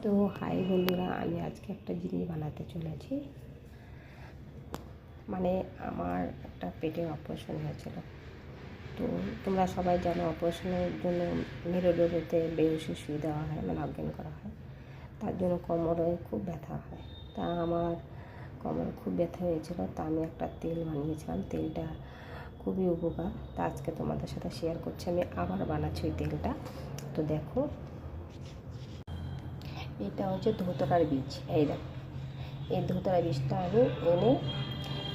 তো হাই বন্ধুরা, আমি আজকে একটা জিনিস বানাতে চলেছি। মানে আমার একটা পেটে অপারেশন হয়েছিল। তো তোমরা সবাই জানো, অপারেশনের জন্য মেরুদণ্ডতে বেহুশি শুয়ে দেওয়া হয়, মানে অজ্ঞান করা হয়। তার জন্য কোমরে খুব ব্যথা হয়। তা আমার কোমরে খুব ব্যথা হয়েছিল। তা আমি একটা তেল বানিয়েছিলাম, তেলটা খুবই উপকার। তা আজকে তোমাদের সাথে শেয়ার করছি। আমি আবার বানাচ্ছি ওই তেলটা। তো দেখো, এটা হচ্ছে ধুতরার বীজ। এই দেখো, এই ধুতরা বীজটা আমি এনে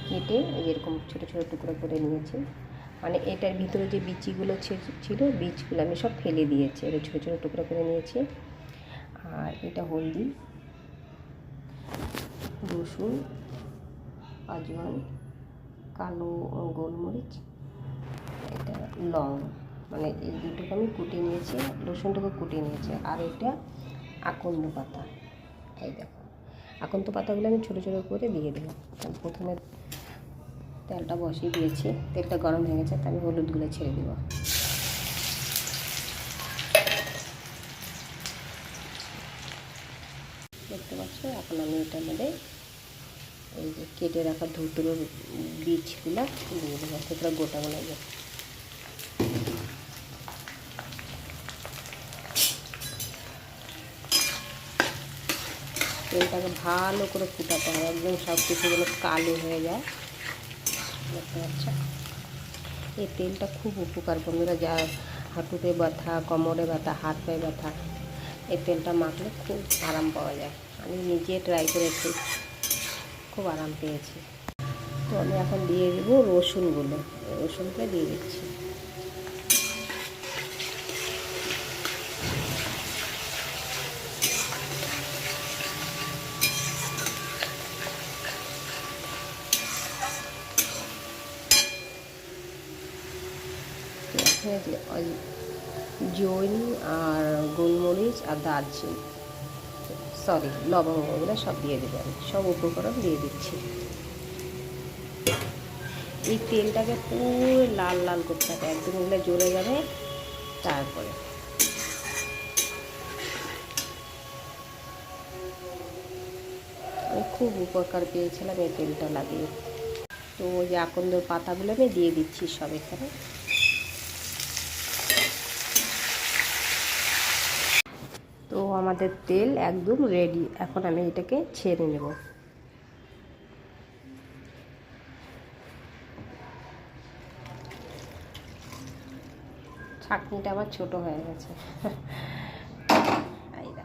কেটে এরকম ছোটো ছোটো টুকরো করে নিয়েছি। মানে এটার ভিতরে যে বিচিগুলো ছিল, বীজগুলো আমি সব ফেলে দিয়েছি। এটা ছোটো ছোটো টুকরো করে নিয়েছি। আর এটা হলদি, রসুন, আজওয়ান, কালো গোলমরিচ, এটা লং, মানে এই দুটোকে আমি কুটে নিয়েছি। রসুনটাকে কুটে নিয়েছি। আর এটা আকন্দ পাতা। এই দেখো, আকন্দ পাতাগুলো আমি ছোটো ছোটো করে দিয়ে দিলাম। প্রথমে তেলটা বসিয়ে দিয়েছি, তেলটা গরম হয়ে গেছে। তা আমি হলুদগুলো ছেড়ে দেব। দেখতে পাচ্ছ, এখন আমি এটার মধ্যে এই যে কেটে রাখা ধুতুরোর বীজগুলো দিয়ে দেবো, সেটা গোটাগুলো দিয়ে। তেলটাকে ভালো করে ফুটাতে হবে, একদম সব কিছুগুলো কালো হয়ে যায়। দেখতে পাচ্ছ, এই তেলটা খুব উপকার বন্ধুরা। যা হাঁটুতে ব্যথা, কোমরে ব্যথা, হাত পায়ে ব্যথা, এই তেলটা মাখলে খুব আরাম পাওয়া যায়। আমি নিজে ট্রাই করেছি, খুব আরাম পেয়েছি। তো আমি এখন দিয়ে দেবো রসুনগুলো। রসুনটা দিয়ে দিচ্ছি। জৈন আর গোলমরিচ আর দারচিনি, সরি লবঙ্গ, এগুলো সব দিয়ে দেবো। আমি সব উপকরণ দিয়ে দিচ্ছি। এই তেলটাকে পুরো লাল লাল করতে হবে, একদম এগুলো জ্বলে যাবে। তারপরে আমি খুব উপকার পেয়েছিলাম এই তেলটা লাগিয়ে। তো ওই যে আকন্দর পাতাগুলো আমি দিয়ে দিচ্ছি সব এখানে। তো আমাদের তেল একদম রেডি। এখন আমি এটাকে ছেড়ে নেব। ছাঁকনিটা আবার ছোট হয়ে গেছে।